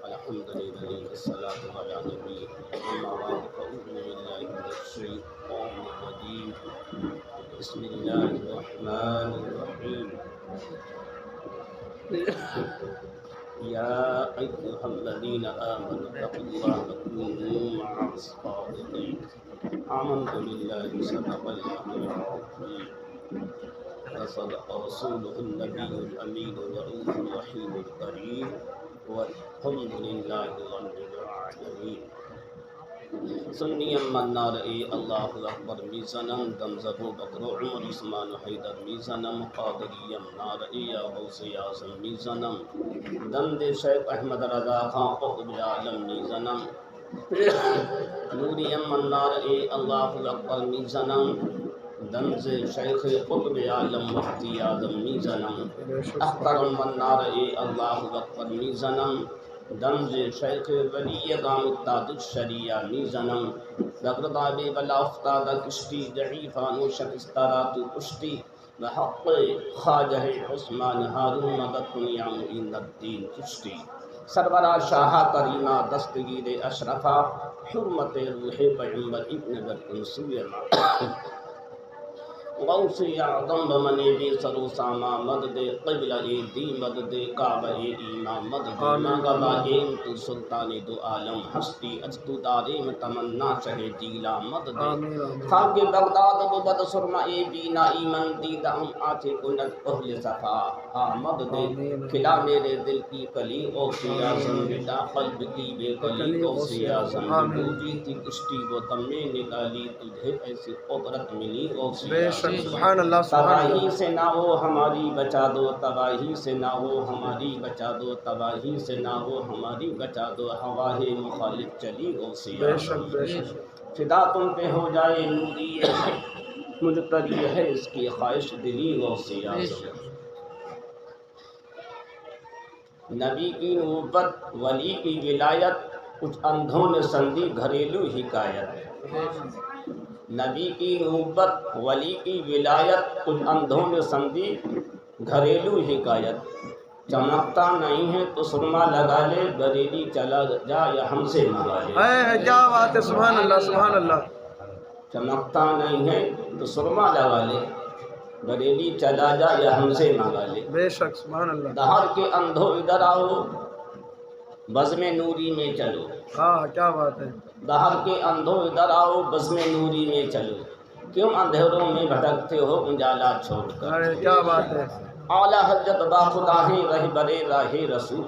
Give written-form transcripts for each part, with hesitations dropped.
الحمدللہ والصلاة علی نبی اما بعد فاعوذ باللہ من الشیطان الرجیم بسم اللہ الرحمن الرحیم یا ایھا الذین آمنوا اتقوا اللہ وکونوا مع الصادقین آمنت باللہ صدق اللہ العظیم وصدق رسوله النبی الامین الرؤوف الرحیم الکریم والحمد للہ رب العالمین سنی من نار اے اللہ اکبر میزنم دمزبو بکرو عمر عثمان حیدر میزنم قادریم نار اے یا غوث اعظم میزنم دند شیخ احمد رضا خان قطب عالم میزنم نوری من نار اے اللہ اکبر میزنم دمز شیخ قطب عالم مفتی اعظم میزنم احقر من نار اے اللہ اکبر میزنم دمز شیخ ولی قام تاج الشریعہ میزنم بغداد بلا افتاد کشتی ضعیفان و شکستارات کشتی بحق خواجہ عثمان ہارون مدد کنیا معین الدین چشتی سرورہ شاہ کریمہ دستگیر اشرفہ حرمت روح پیغمبر ابن برکنسویہ غوث اعظم بمنی بی سرو ساما مدد قبلہ دی مدد کعبہ ایمان مدد مغبہ تو سلطان دو عالم ہستی اجدو داریم تمنا شہ جیلا مدد خاک بغداد و بد سرما بینا ایمن دیدہم آتے کنت اہل صفا مدد کھلا میرے دل کی کلی غوث اعظم بیٹا قلب کی بے کلی غوث اعظم بوجی تھی کشتی وہ تمہیں نکالی تجھے ایسی قدرت ملی غوث اعظم سبحان اللہ تباہی سے نہ ہو ہماری بچا دو تباہی سے نہ ہو ہماری بچا دو تباہی سے نہ ہو ہماری بچا دو ہواہ مخالف چلی غوث اعظم فدا تم پہ ہو جائے نوری مجتری ہے اس کی خواہش دلی غوث اعظم نبی کی نبوت ولی کی ولایت کچھ اندھوں نے سندی گھریلو حکایت نبی کی نبوت ولی کی ولایت کچھ اندھوں نے سمجھی گھریلو حکایت چمکتا نہیں ہے تو سرما لگا لے بریلی چلا جا یا ہم سے منگا لے کیا بات ہے سبحان اللہ سبحان اللہ چمکتا نہیں ہے تو سرما لگا لے بریلی چلا جا یا ہم سے منگا لے بے شک سبحان اللہ دہر کے اندھوں ادھر آؤ بزم نوری میں چلو ہاں کیا بات ہے دہر کے اندھوں ادھر آؤ بزم نوری میں چلو کیوں اندھیروں میں بھٹکتے ہو اجالا چھوڑ کر کیا بات ہے اعلیٰ حضرت باخدا ہیں رہبر راہ رسول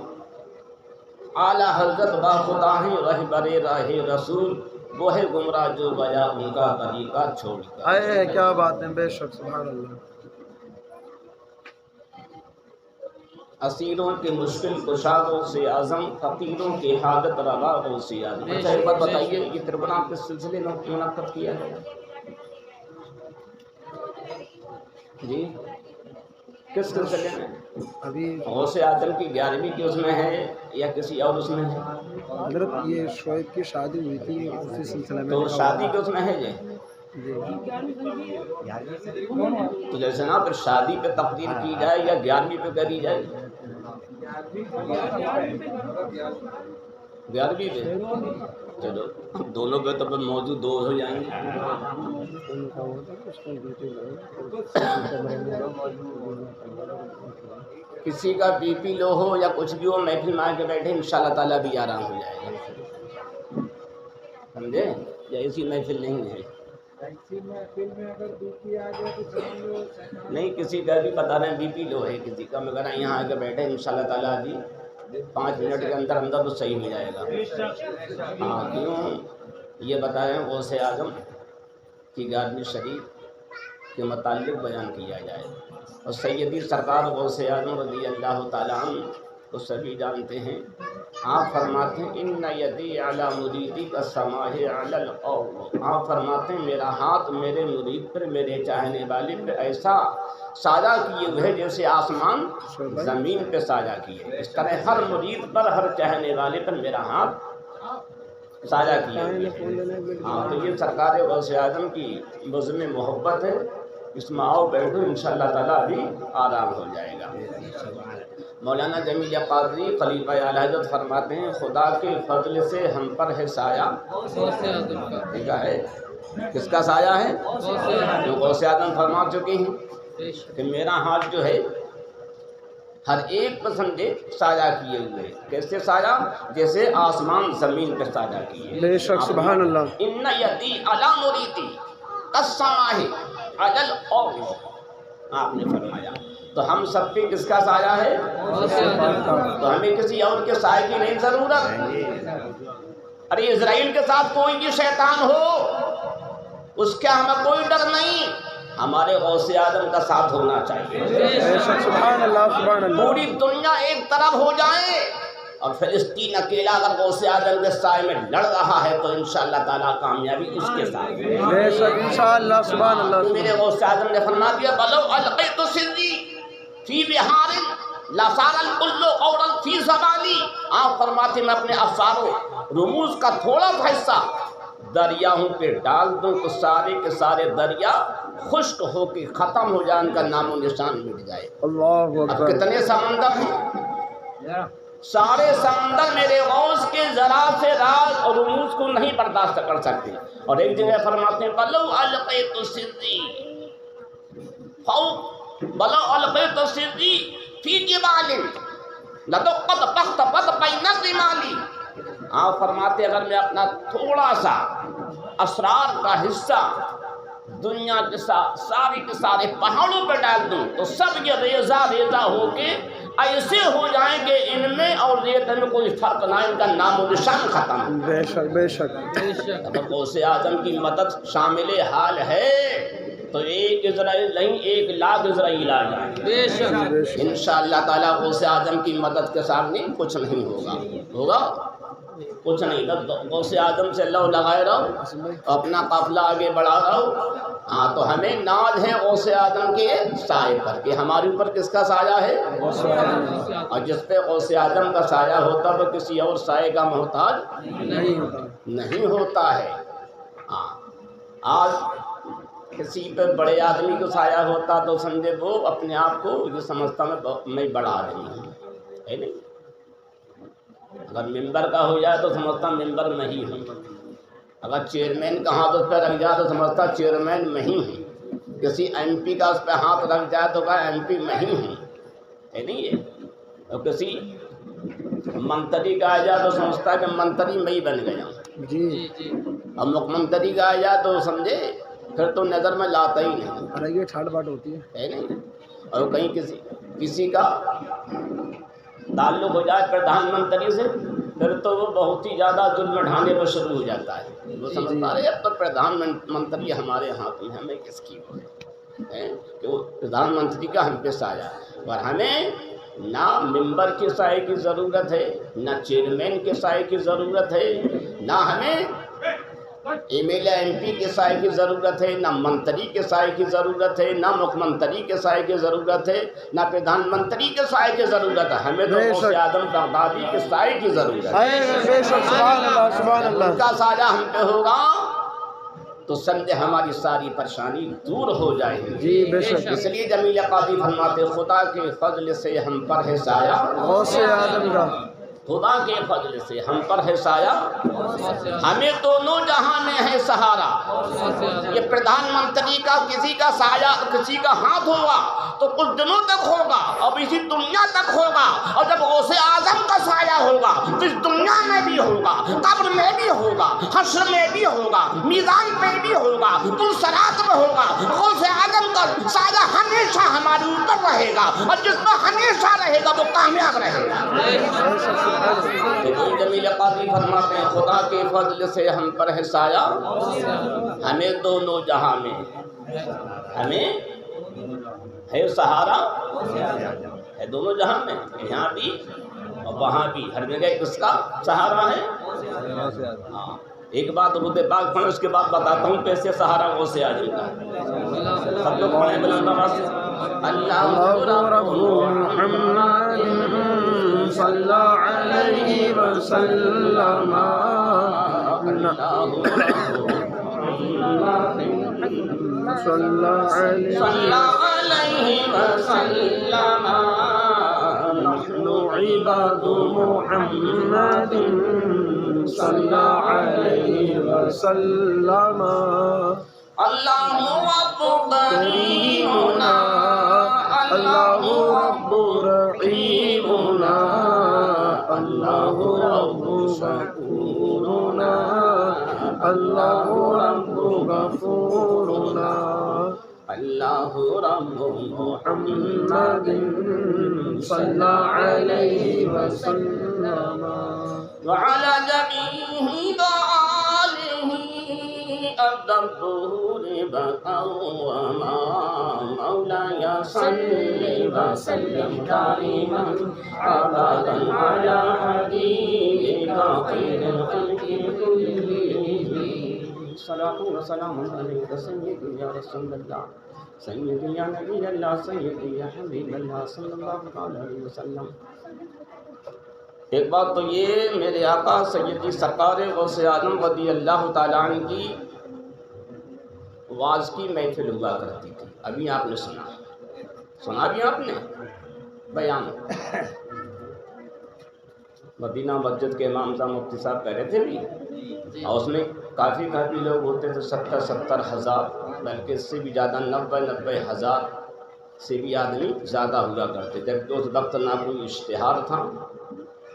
اعلیٰ حضرت باخدا ہیں رہبر راہ رسول وہ ہے گمراہ جو بجا ان کا طریقہ چھوڑ کر کیا بات ہے بے شک سبحان اللہ اسیروں کے مشکل کشادوں سے اعظم فقیروں کی حاجت روا غوث اعظم اچھا ایک بات بتائیے یہ تربنا کس سلسلے میں منعقد کیا ہے جی کس سلسلے میں ابھی غوث اعظم کی 11ویں کی اس میں ہے یا کسی اور اس میں ہے حضرت یہ شعیب کی شادی ہوئی تھی اسی سلسلے میں تو شادی کے اس میں ہے جی تو جیسے نا پھر شادی پہ تقریر کی جائے یا 11ویں پہ کری جائے 11ویں پہ چلو دونوں پہ تو پھر موجود دو ہو جائیں گے کسی کا بی پی لو ہو یا کچھ بھی ہو محفل میں آ کے بیٹھے انشاءاللہ تعالیٰ بھی آرام ہو جائے گا سمجھے یا اسی محفل نہیں ہے نہیں کسی کا بھی بتا رہے ہیں بی پی لو ہے کسی کا مگر یہاں آ کے بیٹھے انشاءاللہ تعالیٰ بھی 5 منٹ کے اندر اندر تو صحیح ہو جائے گا ہاں کیوں یہ بتائیں غوث اعظم کی 11ویں شریف کے متعلق بیان کیا جائے اور سیدی سرکار غوث اعظم رضی اللہ تعالیٰ عنہ کو سبھی جانتے ہیں آپ فرماتے ہیں ان یدی علی مریدی کا سماح علی القوم آپ فرماتے ہیں میرا ہاتھ میرے مرید پر میرے چاہنے والے پہ ایسا سایہ کیے ہوئے جیسے آسمان زمین پہ سایہ کیے اس طرح ہر مرید پر ہر چاہنے والے پر میرا ہاتھ سایہ کیے ہوئے ہاں تو یہ سرکار غوث اعظم کی بزم محبت ہے اس میں آؤ بیٹھو انشاءاللہ تعالیٰ ابھی آرام ہو جائے گا مولانا جمیل قادری خلیفہ اعلی حضرت فرماتے ہیں خدا کے فضل سے ہم پر ہے سایہ ٹھیک ہے کس کا سایہ ہے جو غوث اعظم فرما چکے ہیں کہ میرا ہاتھ جو ہے ہر ایک پر سمجھے سایہ کیے ہوئے کیسے سایہ جیسے آسمان زمین پہ سایہ کیے بے شک سبحان اللہ ان یدی علی مریدی قسمہ علی الارض آپ نے فرمایا تو ہم سب پہ کس کا سایہ ہے تو ہمیں کسی اور کے سائے کی نہیں ضرورت ارے اسرائیل کے ساتھ کوئی بھی شیطان ہو اس کا ہمیں کوئی ڈر نہیں ہمارے غوث اعظم کا ساتھ ہونا چاہیے بے شک سبحان اللہ سبحان اللہ پوری دنیا ایک طرف ہو جائے اور فلسطین اکیلا اگر غوث اعظم کے سائے میں لڑ رہا ہے تو انشاءاللہ تعالیٰ کامیابی اس کے ساتھ ہے بے شک انشاءاللہ سبحان اللہ میرے غوث اعظم نے فرما دیا بلو القیت سری فی بحار لصار الکل قولا فی زبانی آپ فرماتے میں اپنے افساروں رموز کا تھوڑا سا حصہ دریاؤں پہ ڈال دوں تو سارے کے سارے دریا خشک ہو کے ختم ہو جائے ان کا نام و نشان مٹ جائے اللہ اب اکبر کتنے سمندر ہیں سارے سمندر میرے غوث کے ذرا سے راز اور رموز کو نہیں برداشت کر سکتے اور ایک جگہ فرماتے ہیں بلو القیت سری فوق بلو القیت سری فی جبال لدقت بخت بد بین الرمال آپ فرماتے اگر میں اپنا تھوڑا سا اسرار کا حصہ دنیا کے سارے کے سارے پہاڑوں پہ ڈال دوں تو سب یہ ریزہ ریزہ ہو کے ایسے ہو جائیں کہ ان میں اور ریت میں کوئی فرق نہ ان کا نام و نشان ختم بے شک بے شک اگر غوث اعظم کی مدد شامل حال ہے تو ایک اسرائیل نہیں 1,00,000 اسرائیل آ جائیں بے شک انشاءاللہ تعالیٰ غوث اعظم کی مدد کے سامنے کچھ نہیں ہوگا کچھ نہیں غوث اعظم سے لو لگائے رہو اپنا قافلہ آگے بڑھا رہو ہاں تو ہمیں ناز ہے غوث اعظم کے سائے پر کہ ہمارے اوپر کس کا سایہ ہے اور جس پہ غوث اعظم کا سایہ ہوتا وہ کسی اور سائے کا محتاج نہیں ہوتا ہے ہاں آج کسی پہ بڑے آدمی کو سایہ ہوتا تو سمجھے وہ اپنے آپ کو یہ سمجھتا میں بڑا آدمی ہوں ہے نہیں اگر ممبر کا ہو جائے تو سمجھتا ممبر میں ہی ہوں اگر چیئرمین کا ہاتھ اس پہ رکھ جائے تو سمجھتا چیئرمین میں ہی ہوں کسی ایم پی کا اس پہ ہاتھ رکھ جائے تو کہا ایم پی میں ہی ہوں ہے نہیں یہ اور کسی منتری کا آ جائے تو سمجھتا کہ منتری میں ہی بن گیا ہوں جی اور مکھ منتری کا آ جائے تو سمجھے پھر تو نظر میں لاتا ہی نہیں ارے یہ ٹھاٹ باٹ ہوتی ہے نہیں اور کہیں کسی کا تعلق ہو جائے پردھان منتری سے پھر تو وہ بہت ہی زیادہ ظلم ڈھانے پر شروع ہو جاتا ہے وہ سمجھتا ہے اب تو پردھان منتری ہمارے ہاتھ میں ہمیں کس کی ہے کہ وہ پردھان منتری کا ہم پہ سایہ اور ہمیں نہ ممبر کے سائے کی ضرورت ہے نہ چیئرمین کے سائے کی ضرورت ہے نہ ہمیں ایم ایل ایم پی کے سائے کی ضرورت ہے نہ منتری کے سائے کی ضرورت ہے نہ مکھ منتری کے سائے کی ضرورت ہے نہ پردھان منتری کے سائے کی ضرورت ہے ہمیں تو غوث اعظم بغدادی کے سائے کی ضرورت ہے سبحان اللہ ان کا سایہ ہم پہ ہوگا تو سمجھے ہماری ساری پریشانی دور ہو جائے گی جی بے شک اس لیے جمیل قادری فرماتے خدا کے فضل سے ہم پر ہے سایہ غوث اعظم کا خدا کے فضل سے ہم پر ہے سایہ ہمیں دونوں جہاں میں ہے سہارا یہ پردھان منتری کا کسی کا سایہ کسی کا ہاتھ ہوگا تو کچھ دنوں تک ہوگا اور اسی دنیا تک ہوگا اور جب غوث اعظم کا سایہ ہوگا تو اس دنیا میں بھی ہوگا قبر میں بھی ہوگا حشر میں بھی ہوگا میزان پہ بھی ہوگا پلسرات میں ہوگا غوث اعظم کا سایہ ہمیشہ ہمارے اوپر رہے گا اور جس میں ہمیشہ رہے گا وہ کامیاب رہے گا جمیل قادری فرماتے ہیں خدا کے فضل سے ہم پر ہے سایہ ہمیں دونوں جہاں میں ہمیں ہے سہارا ہے دونوں جہاں میں یہاں بھی اور وہاں بھی ہر جگہ کس کا سہارا ہے ہاں ایک بات رد پاک پڑھیں اس کے بعد بتاتا ہوں کیسے سہارا غوث اعظم کا سب لوگ پڑھیں بلند آواز سے اللہ محمد صلی علیہ وسلم صلی علیہ وسلم عباد محمد صلی علیہ وسلم اللہ رب کریمنا اللہ رب رحیمنا اللہ رب شکورنا اللہ رب غفورنا اللہ رب محمد صلی علیہ وسلم وعلى جميع آلہ الدهور بقا وما مولاي صل وسلم دائما ابدا على حبيبك خير الخلق كلهم صلاة وسلام عليك سيدي يا رسول الله سيدي يا نبي الله سيدي يا حبيب الله صلی اللہ علیہ وسلم۔ ایک بات تو یہ میرے آقا سیدی سرکار غوث اعظم رضی اللہ تعالیٰ عنہ کی واز کی محفل ہوا کرتی تھی، ابھی آپ نے سنا بھی آپ نے بیان مدینہ مسجد کے امام صاحب مفتی صاحب کہہ رہے تھے بھی، اور اس میں کافی لوگ ہوتے تھے، 70 ہزار، بلکہ اس سے بھی زیادہ 90 ہزار سے بھی آدمی زیادہ ہوا کرتے تھے۔ اس وقت نہ کوئی اشتہار تھا،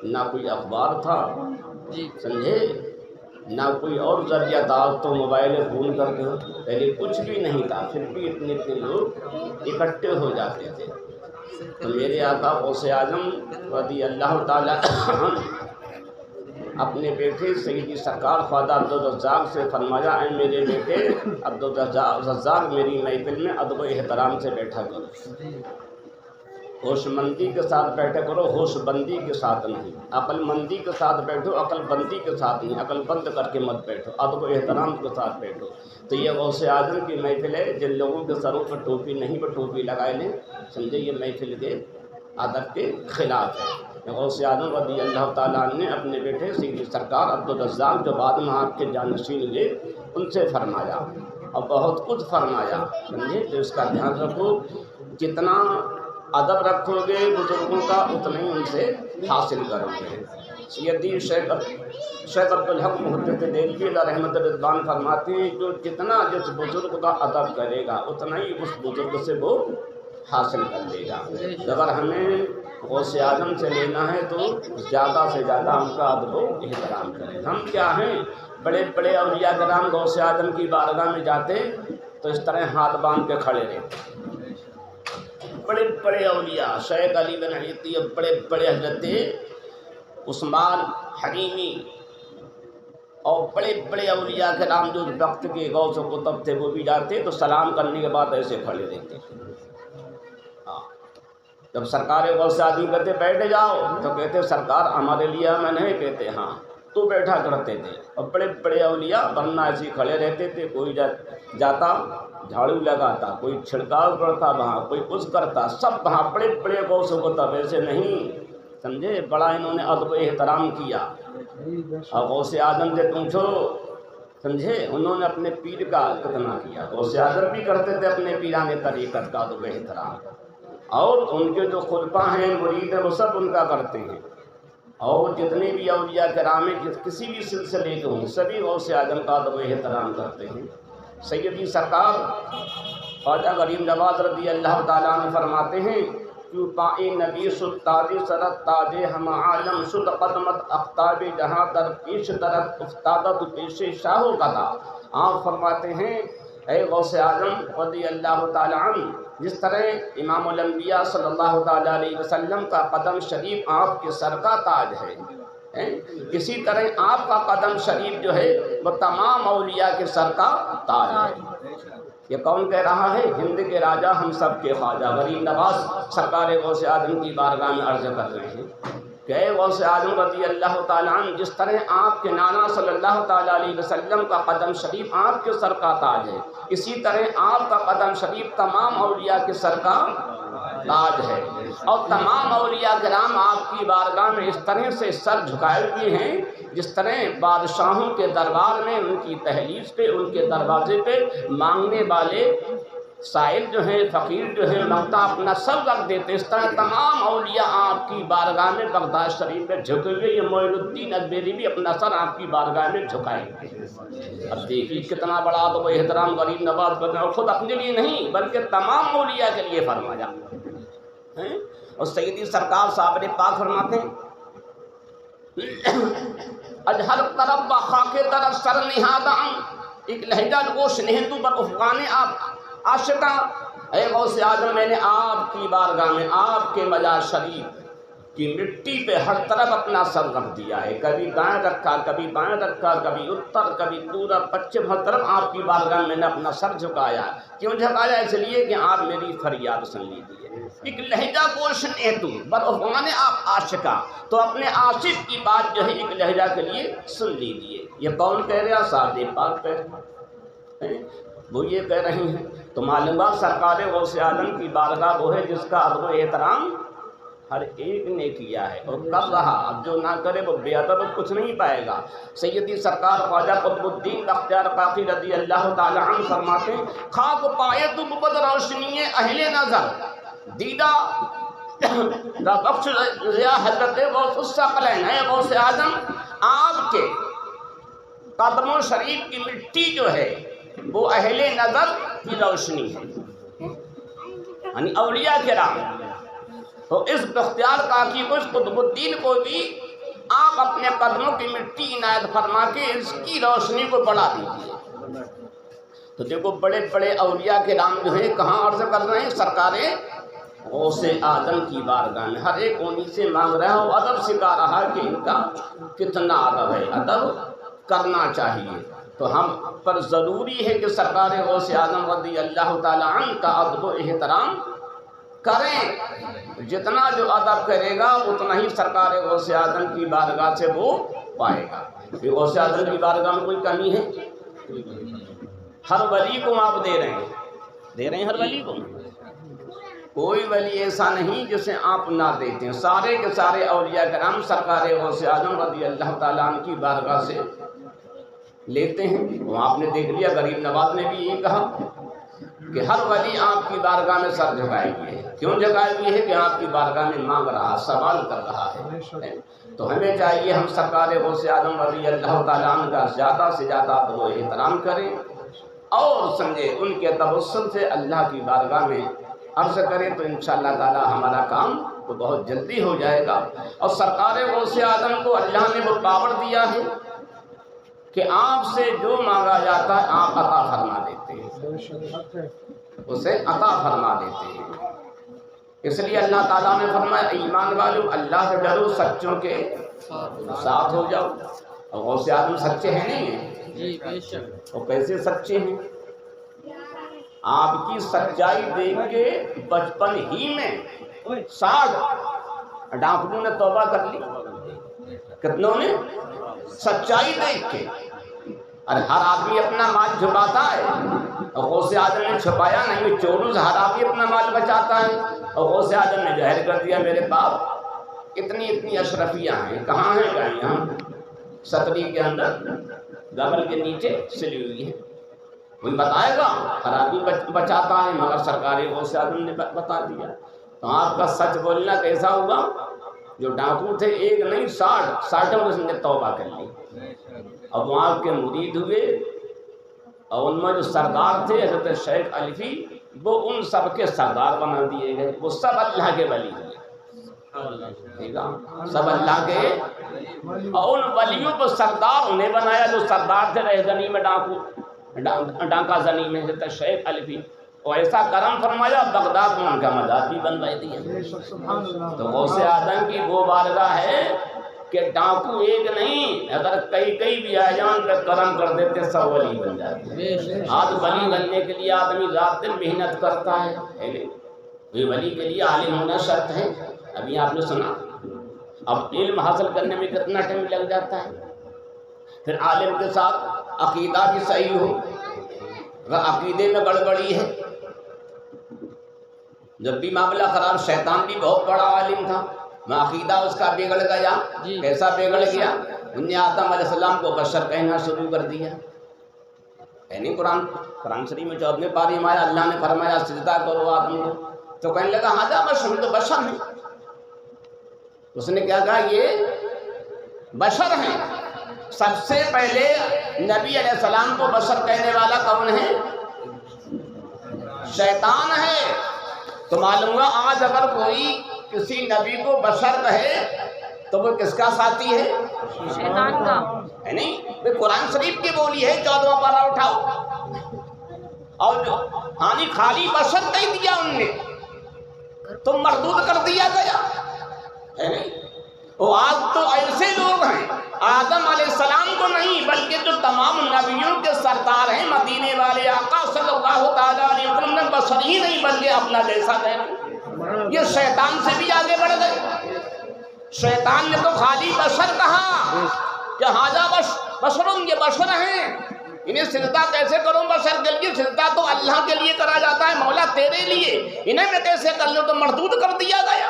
نہ کوئی اخبار تھا، سمجھے، نہ کوئی اور ذریعہ تھا، تو موبائل فون کر کے پہلے کچھ بھی نہیں تھا، پھر بھی اتنے لوگ اکٹھے ہو جاتے تھے۔ تو میرے آقا غوث اعظم رضی اللہ تعالیٰ اپنے بیٹے سیدی سرکار خواجہ عبدالرزاق سے فرمایا، اے میرے بیٹے عبدالرزاق میری محفل میں ادب و احترام سے بیٹھا کرو، ہوش مندی کے ساتھ بیٹھا کرو، ہوش بندی کے ساتھ نہیں، عقل مندی کے ساتھ بیٹھو، عقل بندی کے ساتھ نہیں، عقل بند کر کے مت بیٹھو، ادب و احترام کے ساتھ بیٹھو۔ تو یہ غوث اعظم کی محفل ہے، جن لوگوں کے سروں پر ٹوپی نہیں پر ٹوپی لگائے لیں، سمجھے یہ محفل کے ادب کے خلاف ہے۔ غوث اعظم رضی اللہ تعالیٰ عنہ نے اپنے بیٹے سیدی سرکار عبدالرزاق جو بعد میں آپ کے جانشین ہوئے ان سے فرمایا اور بہت کچھ فرمایا، سمجھے، تو اس کا دھیان رکھو، جتنا ادب رکھو گے بزرگوں کا اتنا ہی ان سے حاصل کرو گے۔ سیدی شیخ عبدالحق محدث دہلوی علیہ رحمت رضوان فرماتے ہیں، جو جتنا جس بزرگ کا ادب کرے گا اتنا ہی اس بزرگ سے وہ حاصل کر لے گا۔ اگر ہمیں غوث اعظم سے لینا ہے تو زیادہ سے زیادہ ہم کا ادب و احترام کریں۔ ہم کیا ہیں، بڑے بڑے اولیاء کرام غوث اعظم کی بارگاہ میں جاتے تو اس طرح ہاتھ باندھ کے کھڑے رہتے، بڑے بڑے اولیاء شیخ علی بن علی طیب، بڑے بڑے حضرت عثمان حریمی اور بڑے بڑے اولیاء کرام جو وقت کے غوث و قطب تھے وہ بھی جاتے تو سلام کرنے کے بعد ایسے کھڑے رہتے۔ جب سرکار غوث اعظم کہتے بیٹھ جاؤ تو کہتے سرکار ہمارے لیے میں نہیں، کہتے ہاں تو بیٹھا کرتے تھے۔ اور بڑے بڑے اولیاء ورنہ ایسے کھڑے رہتے تھے، کوئی جاتا جھاڑو لگاتا، کوئی چھڑکاؤ کرتا وہاں، کوئی کچھ کرتا، سب وہاں بڑے بڑے غوث و قطب ایسے نہیں، سمجھے، بڑا انہوں نے ادب و احترام کیا۔ اور غوث اعظم سے پوچھو، سمجھے، انہوں نے اپنے پیر کا کتنا کیا، غوث اعظم بھی کرتے تھے اپنے پیرانے طریقت کا ادب و احترام، اور ان کے جو خلفاء ہیں مرید ہیں وہ سب ان کا کرتے ہیں، اور جتنے بھی اولیاء کرام ہیں کسی بھی سلسلے کے ہوں سبھی غوث اعظم کا ادب و احترام کرتے ہیں۔ سیدی سرکار خواجہ غریب نواز رضی اللہ تعالیٰ عنہ فرماتے ہیں، کیوں پائے نبی شد تاج سرت تاج ہم عالم شد قدمت اختاب جہاں در پیش درت افتادت پیش شاہ و قدا۔ آپ فرماتے ہیں، اے غوث اعظم رضی اللہ تعالیٰ عنہ، جس طرح امام الانبیاء صلی اللہ تعالیٰ علیہ وسلم کا قدم شریف آپ کے سر کا تاج ہے، اسی طرح آپ کا قدم شریف جو ہے وہ تمام اولیاء کے سر کا تاج ہے۔ یہ کون کہہ رہا ہے؟ ہند کے راجہ ہم سب کے خواجہ غریب نواز سرکار غوث اعظم کی بارگاہ میں عرض کر رہے ہیں کہ اے غوث اعظم رضی اللہ تعالیٰ عنہ، جس طرح آپ کے نانا صلی اللہ تعالیٰ علیہ وسلم کا قدم شریف آپ کے سر کا تاج ہے، اسی طرح آپ کا قدم شریف تمام اولیاء کے سر کا تاج ہے، اور تمام اولیاء کرام آپ کی بارگاہ میں اس طرح سے سر جھکائے ہوئے ہیں جس طرح بادشاہوں کے دربار میں ان کی دہلیز پہ، ان کے دروازے پہ مانگنے والے سائل جو ہیں فقیر جو ہیں مانگتا اپنا سب رکھ دیتے. اس طرح تمام اولیاء آپ کی بارگاہ میں بغداد شریف میں جھکے ہوئے. یہ معین الدین اجمیری بھی اپنا سر آپ کی بارگاہ میں جھکائیں گے. اب دیکھیے کتنا بڑا ادب و احترام غریب نواز کرتے ہیں, اور خود اپنے لیے نہیں بلکہ تمام اولیاء کے لیے فرمایا. اور سیدی سرکار صاحب نے پاک فرماتے ہیں اجہر طرف خاک طرف سر نہاداں, ایک لہجہ گوش نہندو پر افغان آپ عاشقاں. اے غوث اعظم میں نے آپ کی بارگاہ میں آپ کے مزار شریف کی مٹی پہ ہر طرف اپنا سر رکھ دیا ہے. کبھی دائیں رکھا, کبھی بائیں رکھا, کبھی اتر, کبھی پورب پچھم, ہر طرف آپ کی بارگاہ میں نے اپنا سر جھکایا. کیوں جھکایا؟ اس لیے کہ آپ میری فریاد سن لیجیے. ایک لہجہ گوش نہندو پر افغان آپ عاشقاں, تو اپنے عاشق کی بات جو ہے ایک لہجہ کے لیے سن لیجیے. یہ کون کہہ رہا؟ صاحب پاک کہہ رہے ہیں, وہ یہ کہہ رہی ہیں. تو معلومات سرکار غوث اعظم کی بارگاہ وہ ہے جس کا ادب و احترام ہر ایک نے کیا ہے اور کر رہا. اب جو نہ کرے وہ بے ادب کچھ نہیں پائے گا. سیدی سرکار خواجہ قطب الدین بختیار کاکی رضی اللہ تعالی عنہ فرماتے ہیں خاک پائے تو بود روشنی اہل نظر دیدہ دا بخش ضیا حضرت غوث الثقلین ہے. غوث اعظم آپ کے قدموں شریف کی مٹی جو ہے وہ اہل نظر کی روشنی ہے, یعنی اولیاء کرام. تو اس بختیار کاکی کو, اس قطب الدین کو بھی آپ اپنے قدموں کی مٹی عنایت فرما کے اس کی روشنی کو بڑھا دیجیے. تو دیکھو بڑے بڑے اولیاء کرام جو ہیں کہاں عرض کر رہے ہیں؟ سرکار غوث اعظم کی بارگاہ میں. ہر ایک انہی سے مانگ رہا ہے, وہ ادب سکھا رہا ہے کہ ان کا کتنا ادب ہے, ادب کرنا چاہیے. تو ہم پر ضروری ہے کہ سرکار غوث اعظم رضی اللہ تعالی عنہ کا ادب و احترام کریں. جتنا جو ادب کرے گا اتنا ہی سرکار غوث اعظم کی بارگاہ سے وہ پائے گا. کہ غوث اعظم کی بارگاہ میں کوئی کمی ہے؟ ہر ولی کو آپ دے رہے ہیں ہر ولی کو. کوئی ولی ایسا نہیں جسے آپ نہ دیتے ہیں. سارے کے سارے اولیاء کرام سرکار غوث اعظم رضی اللہ تعالیٰ عنہ کی بارگاہ سے لیتے ہیں. وہ آپ نے دیکھ لیا غریب نواز نے بھی یہ کہا کہ ہر ولی آپ کی بارگاہ میں سر جھکائے ہوئے ہے. کیوں جھکائے ہوئے ہے؟ کہ آپ کی بارگاہ میں مانگ رہا, سوال کر رہا ہے. تو ہمیں چاہیے ہم سرکار غوث اعظم رضی اللہ تعالیٰ عنہ کا زیادہ سے زیادہ ادب و احترام کریں اور سمجھے ان کے توسل سے اللہ کی بارگاہ میں عرض کریں. تو انشاءاللہ تعالیٰ ہمارا کام تو بہت جلدی ہو جائے گا. اور سرکار غوث اعظم کو اللہ نے وہ پاور دیا ہے کہ آپ سے جو مانگا جاتا ہے آپ عطا فرما دیتے ہیں, اسے عطا فرما دیتے ہیں. اس لیے اللہ تعالیٰ نے فرمایا ایمان والو اللہ سے ڈرو, سچوں کے ساتھ ہو جاؤ. اور غوث اعظم سچے ہیں نہیں ہیں؟ اور کیسے سچے ہیں؟ آپ کی سچائی دیکھ کے بچپن ہی میں 60 ڈاکٹروں نے توبہ کر لی. کتنوں نے؟ سچائی دیکھ کے. اور ہر آدمی اپنا مال چھپاتا ہے, اور غوث اعظم نے چھپایا نہیں. چوروں سے ہر آدمی اپنا مال بچاتا ہے, اور غوث اعظم نے ظاہر کر دیا میرے باپ اتنی اشرفیاں ہیں. کہاں ہیں؟ کہیں یہاں ستری کے اندر گبر کے نیچے سلی ہوئی ہے. کوئی بتائے گا؟ ہر آدمی بچاتا ہے, مگر سرکار غوث اعظم نے بتا دیا. تو آپ کا سچ بولنا کیسا ہوگا؟ جو ڈاکو تھے ایک نہیں 60 نے توبہ کر لی. اب وہ آپ کے مرید ہوئے, اور ان میں جو سردار تھے حضرت شیخ الفی, وہ ان سب کے سردار بنا دیے گئے. وہ سب اللہ کے ولی ہوئے, سب اللہ کے. اور ان ولیوں کو سردار انہیں بنایا جو سردار تھے رہزنی میں ڈانکا زنی میں حضرت شیخ الفی. اور ایسا کرم فرمایا بغداد میں ان کا مزار بھی بنوائی دیا. تو غوث اعظم کی وہ بارگاہ ہے کہ ڈاکو ایک نہیں, اگر کئی بھی آ جان پہ کرم کر دیتے سب ولی بن جاتے. آج ولی بننے کے لیے آدمی رات دن محنت کرتا ہے. یہ ولی کے لیے عالم ہونا شرط ہے. ابھی آپ نے سنا, اب علم حاصل کرنے میں کتنا ٹائم لگ جاتا ہے. پھر عالم کے ساتھ عقیدہ بھی صحیح ہو. اگر عقیدے میں گڑبڑی ہے, جب بھی معاملہ خراب, شیطان بھی بہت بڑا عالم تھا, عقیدہ اس کا بگڑ گیا. کیسا بگڑ گیا؟ انہیں آدم علیہ السلام کو بشر کہنا شروع کر دیا. ہے نہیں قرآن شریف میں 14ویں پاری میں آیا اللہ نے فرمایا سجدہ کرو آدم کو، تو کہنے لگا ہاں بشر، تو بشر ہیں. اس نے کیا کہا یہ بشر ہیں. سب سے پہلے نبی علیہ السلام کو بشر کہنے والا کون ہے؟ شیطان ہے. تو معلوم ہوا آج اگر کوئی کسی نبی کو بشر کہے تو وہ کس کا ساتھی ہے؟ شیطان کا ہے نہیں؟ قرآن شریف کی بولی ہے 14واں پارہ اٹھاؤ. اور ہانی خالی بشر کہہ دیا ان نے تو مردود کر دیا گیا ہے نہیں. وہ آج تو ایسے لوگ ہیں آدم علیہ السلام کو نہیں بلکہ جو تمام نبیوں کے سردار ہیں مدینے والے آقا صلی اللہ تعالیٰ علیہ وسلم نے بشر ہی نہیں بلکہ اپنا جیسا کہنا. یہ شیطان سے بھی آگے بڑھ گئے. شیطان نے تو خالی بشر کہا کہ ہاذا بشرun، یہ بشر ہیں، انہیں سجدہ کیسے کروں؟ بشر کے لیے سجدہ تو اللہ کے لیے کرا جاتا ہے، مولا تیرے لیے، انہیں میں کیسے کر لوں؟ تو مردود کر دیا گیا.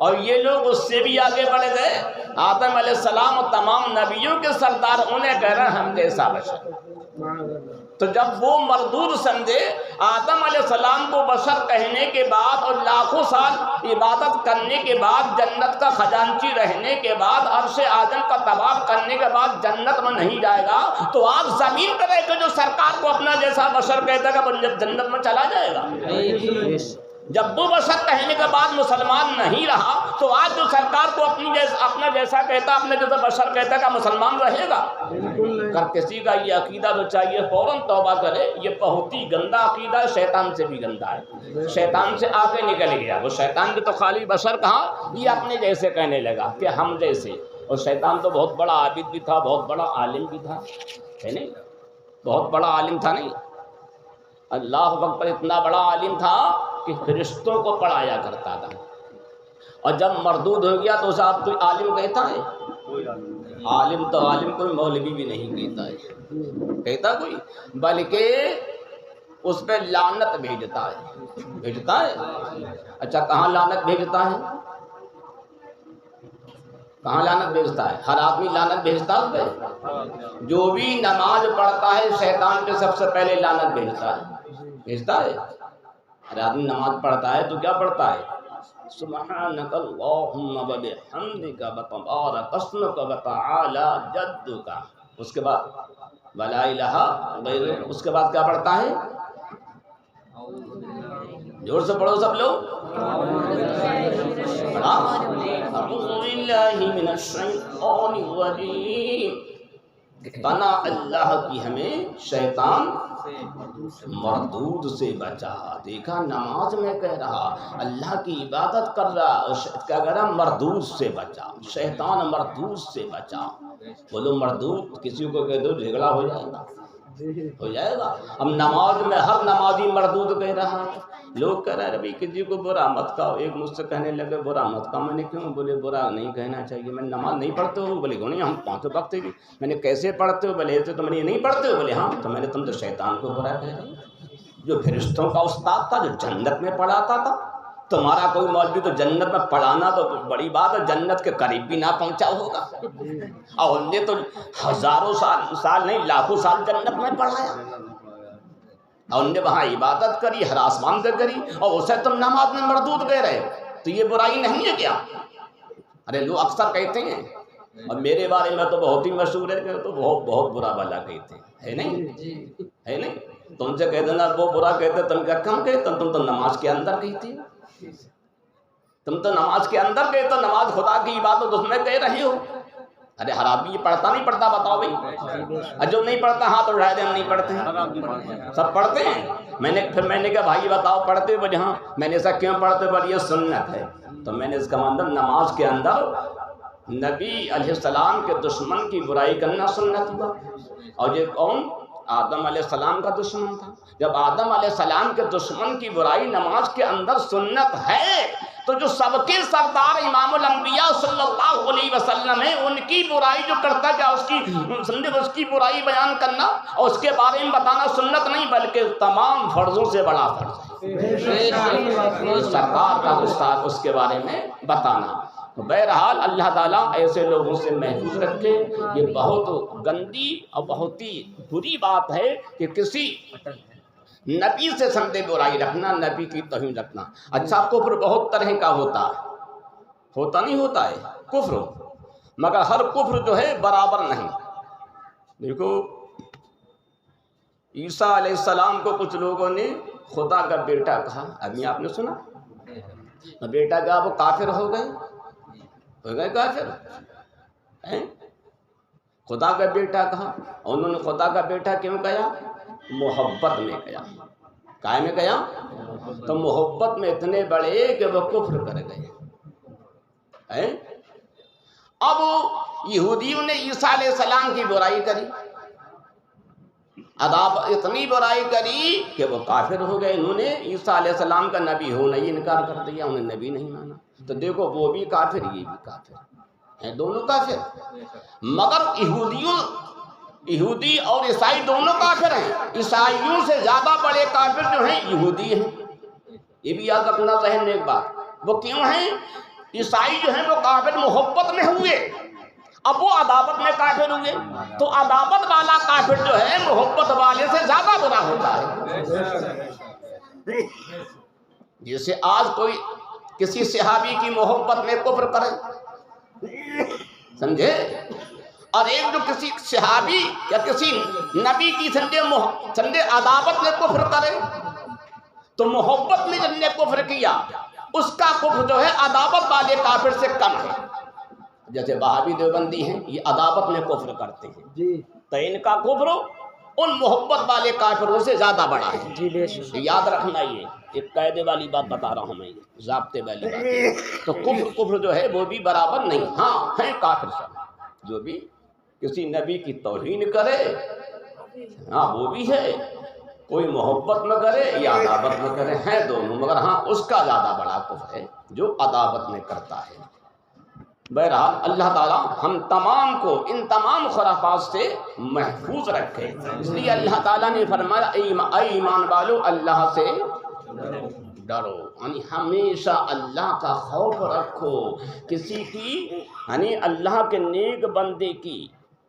اور یہ لوگ اس سے بھی آگے بڑھ گئے. آدم علیہ السلام اور تمام نبیوں کے سردار انہیں کہہ رہے ہیں ہم جیسا بشر. تو جب وہ مردود سمجھے آدم علیہ السلام کو بشر کہنے کے بعد اور لاکھوں سال عبادت کرنے کے بعد، جنت کا خزانچی رہنے کے بعد، عرش اعظم کا طواف کرنے کے بعد جنت میں نہیں جائے گا، تو آپ زمین پہ رہ کے جو سرکار کو اپنا جیسا بشر کہتا ہے وہ جنت میں چلا جائے گا. جب وہ بشر کہنے کے بعد مسلمان نہیں رہا تو آج جو سرکار کو اپنا جیسا کہتا، اپنے جیسا بشر کہتا کہ مسلمان رہے گا؟ کر کسی کا یہ عقیدہ تو چاہیے فوراً توبہ کرے. یہ بہت ہی گندا عقیدہ ہے، شیطان سے بھی گندا ہے. شیطان سے آگے نکل گیا. وہ شیطان کے تو خالی بشر کہا، یہ اپنے جیسے کہنے لگا کہ ہم جیسے. اور شیطان تو بہت بڑا عابد بھی تھا، بہت بڑا عالم بھی تھا، ہے نہیں؟ بہت بڑا عالم تھا نہیں؟ اللہ اکبر، اتنا بڑا عالم تھا کہ فرشتوں کو پڑھایا کرتا تھا. اور جب مردود ہو گیا تو اسے آپ کوئی عالم کہتا ہے؟ عالم تو عالم کوئی مولوی بھی نہیں کہتا ہے، کہتا کوئی، بلکہ اس پہ لعنت بھیجتا ہے. اچھا کہاں لعنت بھیجتا ہے؟ کہاں لعنت بھیجتا ہے؟ ہر آدمی لعنت بھیجتا ہے اس پہ. جو بھی نماز پڑھتا ہے شیطان پہ سب سے پہلے لعنت بھیجتا ہے. ہر آدمی نماز پڑھتا ہے تو کیا پڑھتا ہے؟ سبحانک اللہم وبحمدک وتبارک اسمک وتعالی جدک. اس کے بعد ولا الہ غیرک. اس کے بعد کیا پڑھتا ہے؟ زور سے پڑھو سب لوگ. اعوذ باللہ من الشیطان الرجیم. پناہ اللہ کی ہمیں شیطان مردود سے بچا. دیکھا نماز میں کہہ رہا، اللہ کی عبادت کر رہا، کیا کہہ رہا؟ مردود سے بچا، شیطان مردود سے بچا. بولو مردود کسی کو کہہ دو جھگڑا ہو جائے گا، ہو جائے گا. اب نماز میں ہر نمازی مردود کہہ رہا ہے. لوگ کہہ رہے ہیں ربی کسی کو برا مت کہو. ایک مجھ سے کہنے لگے برا مت کہو. میں نے کیوں؟ بولے برا نہیں کہنا چاہیے. میں نماز نہیں پڑھتے ہو؟ بولے کیوں نہیں، ہم 5 وقت بھی. میں نے کیسے پڑھتے ہو؟ بولے ایسے. تو میں نے نہیں پڑھتے ہو؟ بولے ہاں. تو میں نے تم تو شیطان کو برا کہہ رہے. جو فرشتوں کا استاد تھا، جو جنت میں پڑھاتا تھا. تمہارا کوئی مولوی تو جنت میں پڑھانا تو بڑی بات ہے، جنت کے قریب بھی نہ پہنچا ہوگا. اور ان نے تو ہزاروں سال نہیں لاکھوں سال جنت میں پڑھایا، اور ان نے وہاں عبادت کری، ہر آسمان سے کری، اور اسے تم نماز میں مردود کہہ رہے. تو یہ برائی نہیں ہے کیا؟ ارے لوگ اکثر کہتے ہیں، اور میرے بارے میں تو بہت ہی مشہور ہے کہ تو بہت برا بلا کہتے ہیں، ہے نہیں؟ ہے نہیں؟ تم سے کہہ دینا وہ برا کہتے، تم کیا کم کہتے؟ تم تو نماز کے اندر کہتے، تم تو نماز کے اندر کہتے، نماز خدا کی عبادت اس میں کہہ رہے ہو. ارے ہر آدمی یہ پڑھتا نہیں پڑھتا؟ بتاؤ بھائی. جو نہیں پڑھتا ہاتھ اٹھائے دے. ہم نہیں پڑھتے ہیں، سب پڑھتے ہیں. میں نے کہا بھائی بتاؤ پڑھتے؟ بولے ہاں. میں نے ایسا کیوں پڑھتے؟ بولے یہ سنت ہے. تو میں نے اس کا مطلب نماز کے اندر نبی علیہ السلام کے دشمن کی برائی کرنا سنت ہوا. اور یہ کون؟ آدم علیہ السلام کا دشمن تھا. جب آدم علیہ السلام کے دشمن کی برائی نماز کے اندر سنت ہے، تو جو سب کے سردار امام الانبیاء صلی اللہ علیہ وسلم ہیں، ان کی برائی جو کرتا کیا اس کی برائی بیان کرنا اور اس کے بارے میں بتانا سنت نہیں بلکہ تمام فرضوں سے بڑا فرض ہے. سرکار کا گستاخ اس کے بارے میں بتانا. تو بہرحال اللہ تعالیٰ ایسے لوگوں سے محفوظ رکھے. یہ بہت گندی اور بہت ہی بری بات ہے کہ کسی نبی سے سمجھے برائی رکھنا، نبی کی توہین رکھنا. اچھا کفر بہت طرح کا ہوتا نہیں ہوتا ہے کفر، مگر ہر کفر جو ہے برابر نہیں. دیکھو عیسیٰ علیہ السلام کو کچھ لوگوں نے خدا کا بیٹا کہا. ابھی آپ نے سنا بیٹا کہا وہ کافر ہو گئے کافر. خدا کا بیٹا کہا. انہوں نے خدا کا بیٹا کیوں کہا؟ محبت میں کہا. کائے میں کہا؟ تو محبت میں اتنے بڑے کہ وہ کفر کر گئے. اب یہودیوں نے عیسیٰ علیہ السلام کی برائی کری، اتنی برائی کری کہ وہ کافر ہو گئے. انہوں نے عیسیٰ علیہ السلام کا نبی ہونا ہی انکار کر دیا، انہوں نے نبی نہیں مانا. تو دیکھو وہ بھی کافر یہ بھی کافر ہیں، دونوں کافر. مگر یہودی اور عیسائی دونوں کافر ہیں. عیسائیوں سے زیادہ بڑے کافر جو ہیں یہودی ہیں. یہ بھی یاد رکھنا ذہن میں ایک بات. وہ کیوں ہیں؟ عیسائی جو ہیں وہ کافر محبت میں ہوئے، اب وہ عداوت میں کافر ہوئے. تو عداوت والا کافر جو ہے محبت والے سے زیادہ برا ہوتا ہے. جیسے آج کوئی کسی صحابی کی محبت میں کفر کرے، سمجھے، اور ایک جو کسی صحابی یا کسی نبی کی سمجھے عداوت میں کفر کرے، تو محبت میں جن نے کفر کیا اس کا کفر جو ہے عداوت والے کافر سے کم ہے. جیسے وہابی دیوبندی ہیں یہ عداوت میں کفر کرتے ہیں، تو ان کا کفر ان محبت والے کافروں سے زیادہ بڑا ہے. یاد رکھنا یہ ایک قاعدے والی بات بتا رہا ہوں میں، ضابطے والی بات. تو کفر جو ہے وہ بھی برابر نہیں. ہاں ہیں کافر سب جو بھی کسی نبی کی توہین کرے، ہاں وہ بھی ہے. کوئی محبت میں کرے یا عداوت میں کرے، ہیں دونوں، مگر ہاں اس کا زیادہ بڑا کفر ہے جو عداوت میں کرتا ہے. بہرحال اللہ تعالیٰ ہم تمام کو ان تمام خرافات سے محفوظ رکھے. اس لیے اللہ تعالیٰ نے فرمایا اے ایمان والو اللہ سے ڈرو، یعنی ہمیشہ اللہ کا خوف رکھو. کسی کی یعنی اللہ کے نیک بندے کی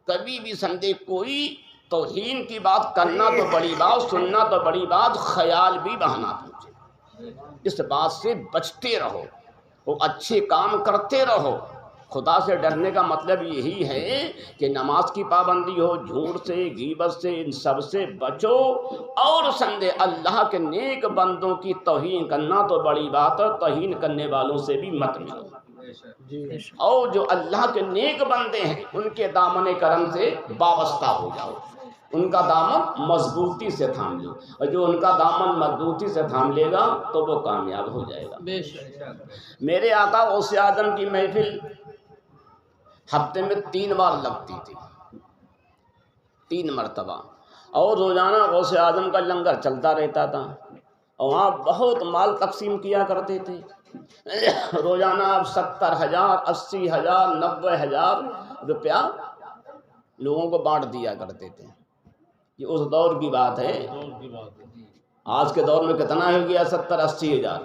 کبھی بھی سمجھے کوئی توہین کی بات کرنا تو بڑی بات، سننا تو بڑی بات، خیال بھی بہانا پہنچے. اس بات سے بچتے رہو، وہ اچھے کام کرتے رہو. خدا سے ڈرنے کا مطلب یہی ہے کہ نماز کی پابندی ہو، جھوٹ سے، غیبت سے، ان سب سے بچو. اور سمجھے اللہ کے نیک بندوں کی توہین کرنا تو بڑی بات ہے، توہین کرنے والوں سے بھی مت ملو. اور جو اللہ کے نیک بندے ہیں ان کے دامن کرم سے وابستہ ہو جاؤ، ان کا دامن مضبوطی سے تھام لو. اور جو ان کا دامن مضبوطی سے تھام لے گا تو وہ کامیاب ہو جائے گا. میرے آقا غوث اعظم کی محفل ہفتے میں 3 بار لگتی تھی، 3 مرتبہ، اور روزانہ غوث اعظم کا لنگر چلتا رہتا تھا. اور وہاں بہت مال تقسیم کیا کرتے تھے. روزانہ 70,000 80,000 90,000 روپیہ لوگوں کو بانٹ دیا کرتے تھے. یہ اس دور کی بات ہے. آج کے دور میں کتنا ہو گیا؟ 70-80 ہزار.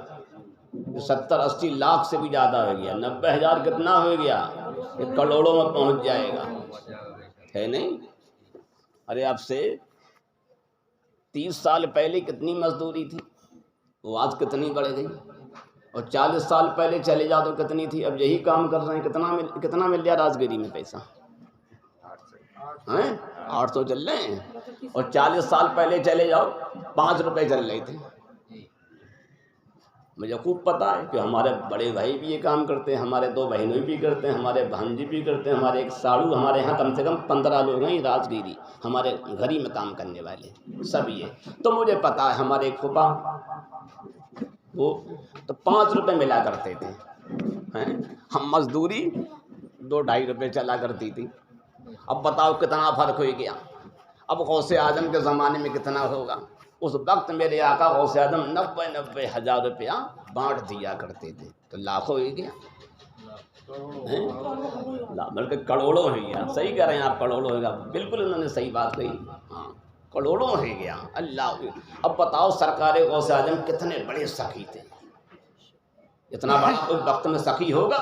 70-80 لاکھ سے بھی زیادہ ہو گیا. 90,000 کتنا ہو گیا؟ یہ کروڑوں میں پہنچ جائے گا، ہے نہیں؟ ارے اب سے 30 سال پہلے کتنی مزدوری تھی، وہ آج کتنی بڑھ گئی. اور 40 سال پہلے چلے جاؤ تو کتنی تھی. اب یہی کام کر رہے ہیں، کتنا مل جائے راجگیری میں پیسہ؟ 800 چل رہے ہیں. اور 40 سال پہلے چلے جاؤ 5 روپے چل رہے تھے. مجھے خوب پتہ ہے کہ ہمارے بڑے بھائی بھی یہ کام کرتے ہیں، ہمارے 2 بہنیں بھی کرتے ہیں، ہمارے بھانجی بھی کرتے ہیں، ہمارے ایک ساڑو، ہمارے یہاں کم سے کم 15 لوگ ہیں راجگیری ہمارے گھر ہی میں کام کرنے والے سب. یہ تو مجھے پتہ ہے. ہمارے ایک پھوپھا وہ تو 5 روپے ملا کرتے تھے. ہم مزدوری 2-2.5 روپے چلا کرتی تھی. اب بتاؤ کتنا فرق ہو گیا. اب غوث اعظم کے زمانے میں کتنا ہوگا. اس وقت میرے آقا غوث اعظم 90,000 روپیہ بانٹ دیا کرتے تھے. تو لاکھوں ہو گیا، بلکہ کروڑوں ہو گیا. صحیح کہہ رہے ہیں آپ، کروڑوں ہوگا. بالکل انہوں نے صحیح بات کہی. ہاں کروڑوں ہو گیا. اللہ. اب بتاؤ سرکار غوث اعظم کتنے بڑے سخی تھے. اتنا بڑا کوئی وقت میں سخی ہوگا؟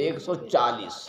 140,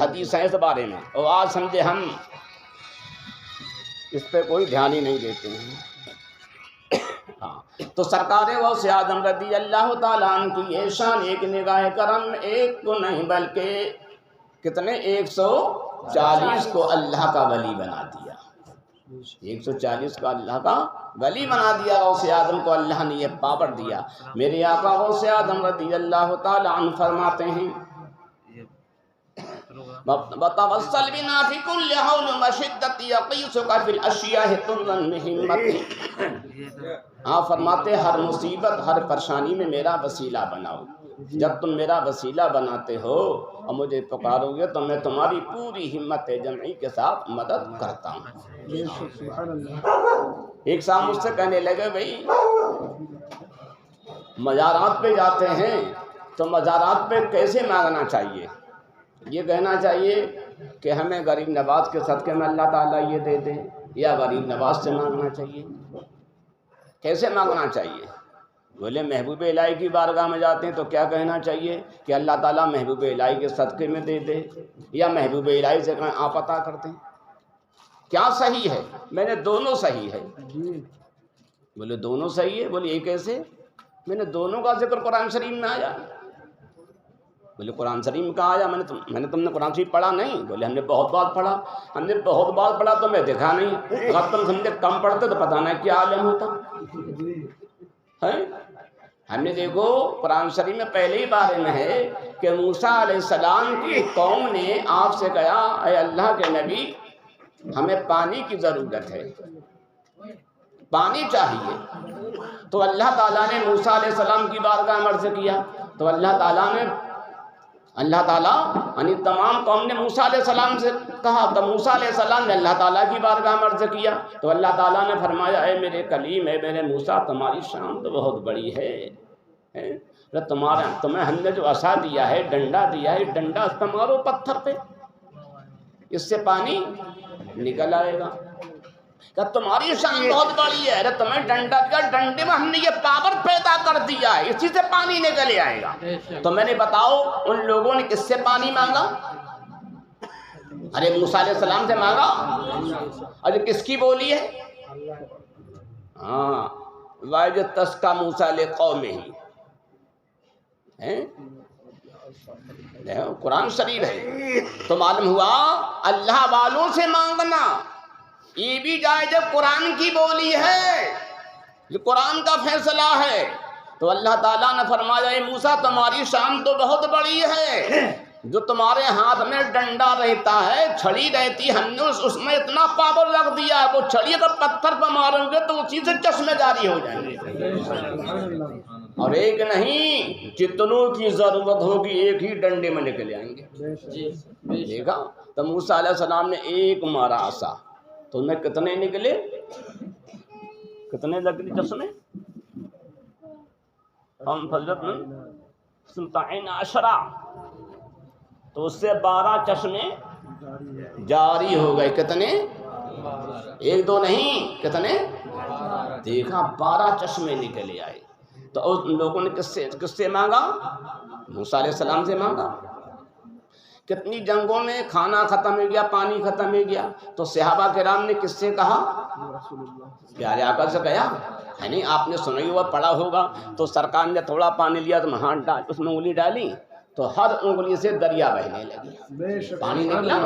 حدیث ہے اس بارے میں، اور آج سمجھے ہم اس پہ کوئی دھیان ہی نہیں دیتے ہیں۔ ہاں تو سرکار غوث اعظم رضی اللہ تعالیٰ عنہ کی یہ شان، ایک نگاہ کرم ایک کو نہیں بلکہ کتنے 140 کو اللہ کا ولی بنا دیا، 140 کو اللہ کا ولی بنا دیا۔ غوث اعظم کو اللہ نے یہ پاور دیا۔ میرے آقا غوث اعظم رضی اللہ تعالیٰ عنہ فرماتے ہیں وَتَوَسَّلْ بِنَا فِي كُلِّ حَوْلٍ وَشِدَّةٍ يَقِيسُكَ فِي الْأَشْيَاءِ طُرًّا بِهِمَّتٍ۔ آپ فرماتے ہر مصیبت ہر پریشانی میں میرا وسیلہ بناؤ۔ جب تم میرا وسیلہ بناتے ہو اور مجھے پکارو گے تو میں تمہاری پوری ہمت جمعی کے ساتھ مدد کرتا ہوں۔ ایک صاحب مجھ سے کہنے لگے بھائی مزارات پہ جاتے ہیں تو مزارات پہ کیسے مانگنا چاہیے؟ یہ کہنا چاہیے کہ ہمیں غریب نواز کے صدقے میں اللہ تعالیٰ یہ دے دے، یا غریب نواز سے مانگنا چاہیے؟ کیسے مانگنا چاہیے؟ بولے محبوب الہی کی بارگاہ میں جاتے ہیں تو کیا کہنا چاہیے کہ اللہ تعالیٰ محبوب الہی کے صدقے میں دے دے، یا محبوب الہی سے کہیں آپ عطا کرتے ہیں؟ کیا صحیح ہے؟ میں نے دونوں صحیح ہے۔ بولے دونوں صحیح ہے؟ بولے یہ کیسے؟ میں نے دونوں کا ذکر قرآن شریف میں آیا۔ بولے قرآن شریف میں کہاں آیا؟ میں نے تم نے قرآن شریف پڑھا نہیں؟ بولے ہم نے بہت بار پڑھا۔ ہم نے بہت بار پڑھا تو میں دیکھا نہیں، اگر تم سمجھے کم پڑھتے تو پتہ نہیں کیا عالم ہوتا ہے۔ ہم نے دیکھو قرآن شریف میں پہلے ہی بارے میں ہے کہ موسیٰ علیہ السلام کی قوم نے آپ سے کہا اے اللہ کے نبی ہمیں پانی کی ضرورت ہے، پانی چاہیے۔ تو اللہ تعالیٰ نے موسیٰ علیہ السلام کی بارگاہ میں عرض کیا، تو اللہ تعالیٰ یعنی تمام قوم نے موسیٰ علیہ السلام سے کہا، تو موسیٰ علیہ السلام نے اللہ تعالیٰ کی بارگاہ میں عرض کیا، تو اللہ تعالیٰ نے فرمایا اے میرے کلیم، اے میرے موسیٰ تمہاری شان تو بہت بڑی ہے، تمہیں ہم نے جو عصا دیا ہے، ڈنڈا دیا ہے، ڈنڈا مارو پتھر پہ، اس سے پانی نکل آئے گا۔ کہ تمہاری شان بہت بڑی ہے، ارے تمہیں ڈنڈا دیا، ڈنڈے میں ہم نے یہ پاور پیدا کر دیا ہے، اسی سے پانی نکل آئے گا۔ تو میں نے بتاؤ ان لوگوں نے کس سے پانی مانگا؟ ارے موسیٰ علیہ السلام سے مانگا۔ ارے کس کی بولی ہے؟ ہاں وَإِذِ اسْتَسْقَىٰ مُوسَىٰ لِقَوْمِهِ، قرآن شریف ہے۔ تو معلوم ہوا اللہ والوں سے مانگنا یہ بھی جائز، جب قرآن کی بولی ہے، یہ قرآن کا فیصلہ ہے۔ تو اللہ تعالیٰ نے فرمایا اے موسیٰ تمہاری شان تو بہت بڑی ہے، جو تمہارے ہاتھ میں ڈنڈا رہتا ہے، چھڑی رہتی، ہم نے اس میں اتنا پاور رکھ دیا ہے، وہ چھڑی اگر پتھر پر ماریں گے تو اسی سے چشمے جاری ہو جائیں گے، اور ایک نہیں جتنوں کی ضرورت ہوگی ایک ہی ڈنڈے میں نکل آئیں گے۔ دیکھا تو موسیٰ علیہ السلام نے ایک مارا عصا، تو ان میں کتنے نکلے؟ کتنے لکڑی چشمے؟ ہم فضلت میں سنتعین عشرہ، تو اس سے 12 چشمے جاری ہو گئے۔ کتنے؟ ایک دو نہیں، کتنے؟ دیکھا 12 چشمے نکلے آئے۔ تو ان لوگوں نے کس سے مانگا؟ موسیٰ علیہ السلام سے مانگا۔ کتنی جنگوں میں کھانا ختم ہو گیا، پانی ختم ہو گیا، تو صحابہ کرام نے کس سے کہا؟ پیارے آقا سے کہا ہے نہیں؟ آپ نے سنا ہی ہوا، پڑھا ہوگا۔ تو سرکار نے تھوڑا پانی لیا تو ہاتھ ڈال اس میں انگلی ڈالی تو ہر انگلی سے دریا بہنے لگی، پانی نکلا۔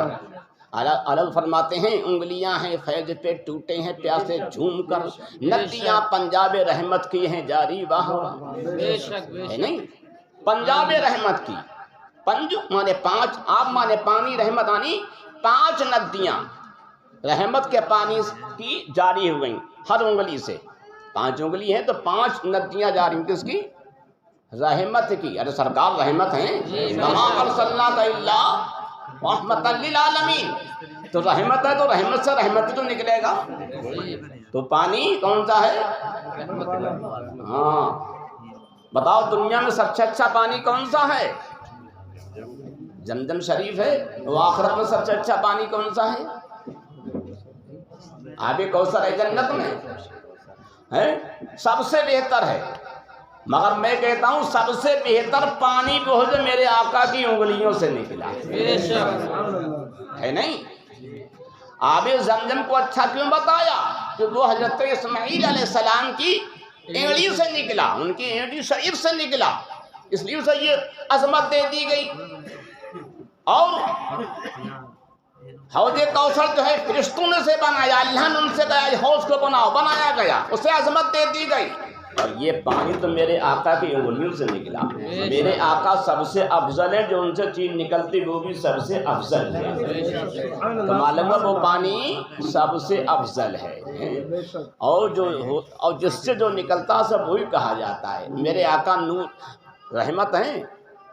علل فرماتے ہیں انگلیاں ہیں فیض پہ ٹوٹے ہیں پیاسے جھوم کر، ندیاں پنجاب رحمت کی ہیں جاری واہ ہے نہیں؟ پنجاب رحمت کی، پنج مانے 5، آپ مانے پانی، رحمت آنی 5 ندیاں رحمت کے پانی کی جاری ہو گئیں ہر انگلی سے۔ 5 انگلی ہیں تو 5 ندیاں جاری ہیں، کس کی؟ رحمت کی۔ ارے سرکار رحمت ہیں، وما ارسلناک الا رحمۃ للعالمین، تو رحمت ہے تو رحمت سے رحمت تو نکلے گا۔ تو پانی کون سا ہے؟ ہاں بتاؤ دنیا میں سب سے اچھا پانی کون سا ہے؟ زمزم شریف ہے۔ وہ آخرت میں سب سے اچھا پانی کون سا ہے؟ آب کوثر ہے جنت میں ہے، سب سے بہتر ہے۔ مگر میں کہتا ہوں سب سے بہتر پانی وہ جو میرے آقا کی انگلیوں سے نکلا ہے نہیں. آب زمزم کو اچھا کیوں بتایا؟ کہ وہ حضرت اسماعیل علیہ السلام کی انگلی سے نکلا، ان کی انگلی شریف سے نکلا، اس لیے اسے یہ عظمت دے دی گئی. اور حوض کوثر جو ہے فرشتوں نے سے بنایا، اللہ نے ان سے کہا حوض کو بناؤ، بنایا گیا، اسے عظمت دے دی گئی. اور یہ پانی تو میرے آقا کی انگلیوں سے نکلا. میرے آقا سب سے افضل ہے، جو ان سے چیز نکلتی وہ بھی سب سے افضل ہے. تو معلوم ہے وہ پانی سب سے افضل ہے. اور جس سے جو نکلتا سب وہی کہا جاتا ہے. میرے آقا نور رحمت ہیں،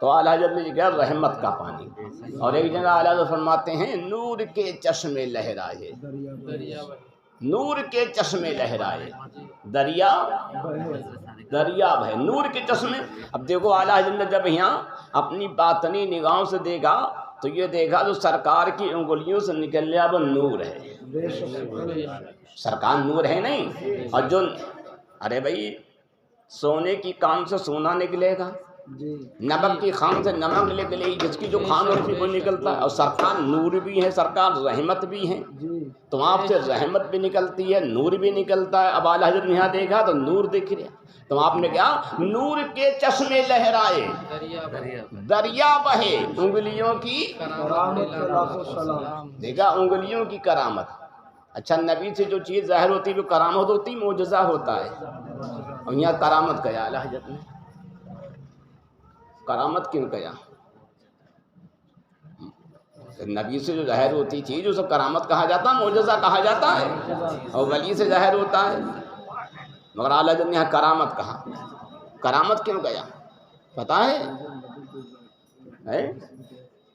تو اعلیٰ حضرت نے کہا رحمت کا پانی. اور ایک جگہ اعلیٰ حضرت فرماتے ہیں نور کے چشمے لہرائے، نور کے چشمے لہرائے، دریا بہے، نور کے چشمے. اب دیکھو اعلیٰ حضرت نے جب یہاں اپنی باطنی نگاہوں سے دیکھا تو یہ دیکھا جو سرکار کی انگلیوں سے نکل لیا وہ نور ہے. سرکار نور ہے نہیں. اور جو ارے بھائی سونے کی کان سے سونا نکلے گا، نمک کی خان سے نمک نکلے گی، جس کی جو خان ہوتی ہے وہ نکلتا ہے. اور سرکار نور بھی ہے، سرکار رحمت بھی ہے، تو آپ سے رحمت بھی نکلتی ہے، نور بھی نکلتا ہے. اب اعلیٰ حضرت نے یہاں دیکھا تو نور دکھ رہا، تو آپ نے کہا نور کے چشمے لہرائے، دریا بہے، انگلیوں کی دیکھا، انگلیوں کی کرامت. اچھا نبی سے جو چیز ظاہر ہوتی ہے وہ کرامت ہوتی، معجزہ ہوتا ہے. اور یہاں کرامت کہا اعلیٰ حضرت نے. کرامت کیوں کہا؟ نبی سے جو ظاہر ہوتی چیز اسے کرامت کہا جاتا ہے، معجزہ کہا جاتا ہے. اور ولی سے ظاہر ہوتا ہے، مگر اعلیٰ حضرت نے یہاں کرامت کہا. کرامت کیوں کہا پتہ ہے؟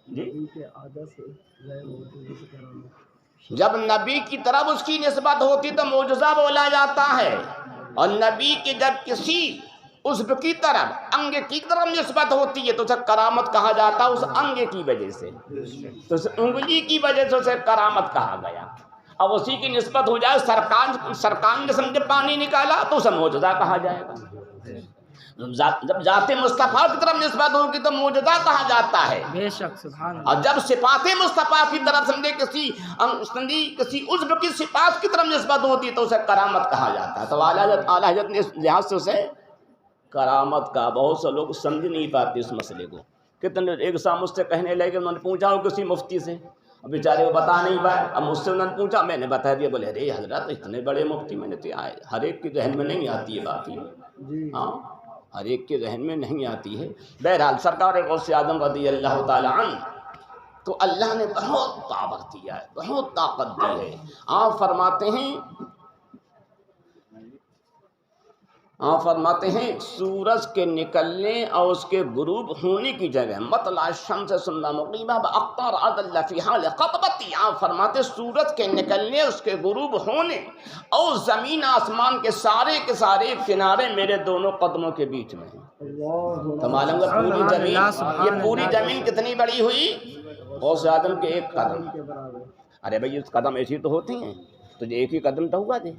جی جب نبی کی طرف اس کی نسبت ہوتی تو معجزہ بولا جاتا ہے. اور نبی کی جب کسی عضو کی طرف، انگ کی طرف نسبت ہوتی ہے تو اسے کرامت کہا جاتا ہے، اس انگ کی وجہ سے، تو اس انگلی کی وجہ سے اسے کرامت کہا گیا. اب اسی کی نسبت ہو جائے، سرکار نے سمجھے پانی نکالا تو اسے معجزہ کہا جائے گا. جب ذات مصطفیٰ کی طرف نسبت ہوگی تو معجزہ کہا جاتا ہے. بے شک سبحان اللہ. اور جب صفات مصطفیٰ کی طرف سمجھے کسی عضو کی صفات کی طرف نسبت ہوتی تو اسے کرامت کہا جاتا ہے. تو اعلیٰ حضرت نے اس لحاظ سے اسے کرامت کا. بہت سے لوگ سمجھ نہیں پاتے اس مسئلے کو. کتنے ایک سال مجھ سے کہنے لگے، انہوں نے پوچھا ہو کسی مفتی سے، اب بیچارے وہ بتا نہیں پائے. اب مجھ سے انہوں نے پوچھا، میں نے بتا دیا. بولے ارے حضرت اتنے بڑے مفتی میں نے تو ہر ایک کے ذہن میں نہیں آتی ہے بات. یہ ہاں ہر ایک کے ذہن میں نہیں آتی ہے. بہرحال سرکار غوث اعظم رضی اللہ تعالی عنہ تو اللہ نے بہت پاور دیا ہے، بہت طاقت دی ہے. آپ فرماتے ہیں سورج کے نکلنے اور اس کے غروب ہونے کی جگہ مطلع الشمس ثم مغربها باقطار عدل فی حال خطبتی. آپ فرماتے سورج کے نکلنے، اس کے غروب ہونے اور زمین آسمان کے سارے کنارے میرے دونوں قدموں کے بیچ میں ہیں. تو معلوم ہے پوری زمین، یہ پوری زمین کتنی بڑی ہوئی؟ غوث اعظم کے ایک قدم. ارے بھائی اس قدم ایسی تو ہوتی ہیں، تو ایک ہی قدم تو ہوا جی،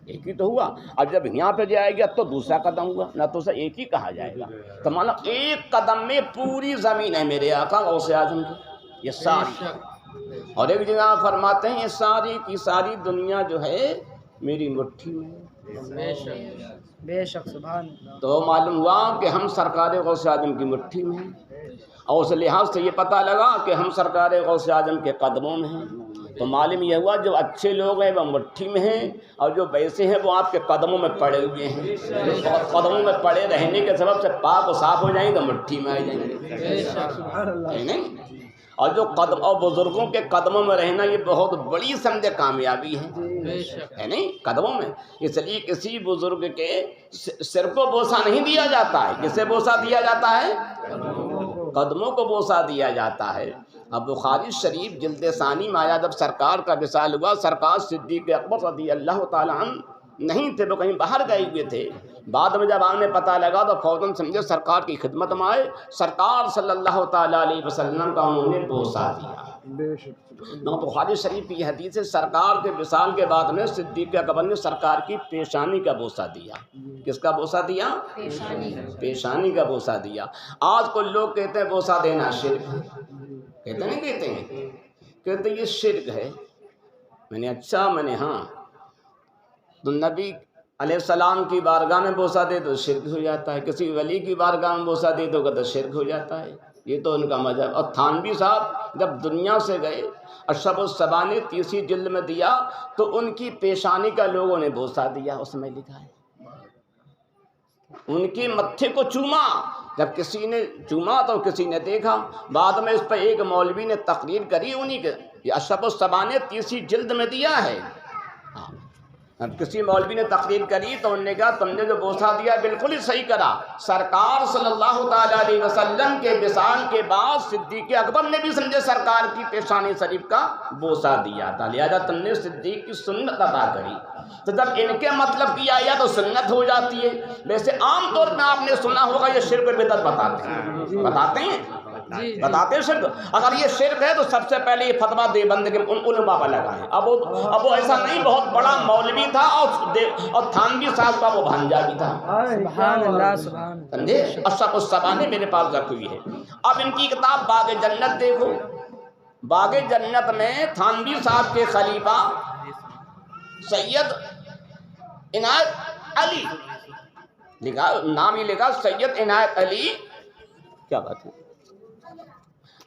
ایک ہی تو ہوا. اب جب یہاں پہ جائے گا تو دوسرا قدم ہوا، نہ تو اسے ایک ہی کہا جائے گا. تو مانا ایک قدم میں پوری زمین ہے میرے آقا غوث اعظم کی، یہ ساری. اور ایک جگہ فرماتے ہیں یہ ساری کی ساری دنیا جو ہے میری مٹھی میں ہے. بے شک سبحان اللہ. تو معلوم ہوا کہ ہم سرکار غوث اعظم کی مٹھی میں ہیں. اور اس لحاظ سے یہ پتہ لگا کہ ہم سرکار غوث اعظم کے قدموں میں ہیں. تو معلوم یہ ہوا جو اچھے لوگ ہیں وہ مٹھی میں ہیں، اور جو ویسے ہیں وہ آپ کے قدموں میں پڑے ہوئے ہیں. قدموں میں پڑے رہنے کے سبب سے پاک و صاف ہو جائیں تو مٹھی میں آ جائیں گے نہیں. اور جو قدم اور بزرگوں کے قدموں میں رہنا یہ بہت بڑی سمجھے کامیابی ہے نہیں قدموں میں. اس لیے کسی بزرگ کے سر کو بوسہ نہیں دیا جاتا ہے. کسے بوسہ دیا جاتا ہے؟ قدموں کو بوسہ دیا جاتا ہے. اب بخاری شریف جلد ثانی میں آیا جب سرکار کا وصال ہوا، سرکار صدیق اکبر رضی اللہ تعالی عنہ نہیں تھے، وہ کہیں باہر گئے ہوئے تھے. بعد میں جب آنے پتہ لگا تو فوراً سمجھے سرکار کی خدمت میں آئے. سرکار صلی اللہ تعالیٰ علیہ وسلم کا انہوں نے بوسہ دیا. بے شک بخاری شریف کی حدیث ہے، سرکار کے وصال کے بعد میں صدیق اکبر نے سرکار کی پیشانی کا بوسہ دیا۔ کس کا بوسہ دیا؟ پیشانی کا بوسہ دیا۔ آج کو لوگ کہتے ہیں بوسہ دینا شرک، کہتے نہیں کہتے ہیں، کہتے ہیں یہ شرک ہے۔ میں نے اچھا، ہاں تو نبی علیہ السلام کی بارگاہ میں بوسہ دے تو شرک ہو جاتا ہے، کسی ولی کی بارگاہ میں بوسہ دے تو شرک ہو جاتا ہے۔ یہ تو ان کا مذہب۔ اور تھانوی صاحب جب دنیا سے گئے، اشرف الصبا نے 30 جلد میں دیا تو ان کی پیشانی کا لوگوں نے بوسہ دیا، اس میں لکھا ہے ان کے متھے کو چوما۔ جب کسی نے چوما تو کسی نے دیکھا، بعد میں اس پہ ایک مولوی نے تقریر کری، انہی کے یہ اشرف الصبا نے 30 جلد میں دیا ہے۔ اب کسی مولوی نے تقریر کری تو انہوں نے کہا تم نے جو بوسہ دیا بالکل ہی صحیح کرا۔ سرکار صلی اللہ تعالیٰ علیہ وسلم کے وصال کے بعد صدیق اکبر نے بھی سمجھے سرکار کی پیشانی شریف کا بوسہ دیا تھا، لہذا تم نے صدیق کی سنت ادا کری۔ تو جب ان کے مطلب کی آیا تو سنت ہو جاتی ہے۔ ویسے عام طور پہ آپ نے سنا ہوگا یہ شرک و بدعت بتاتے ہیں شرک۔ اگر یہ شرک ہے تو سب سے پہلے یہ فتویٰ دیوبند کے علماء پر لگائیں۔ اب وہ ایسا نہیں، بہت بڑا مولوی تھا اور تھانوی صاحب کا وہ بھانجا بھی تھا، سبحان اللہ سبحان سمجھے؟ اشرف الصبا نے میرے پاس رکھی ہوئی ہے۔ اب ان کی کتاب باغ جنت دیکھو، باغ جنت میں تھانوی صاحب کے خلیفہ سید عنایت علی لکھا، نام ہی لکھا سید عنایت علی، کیا بات ہے،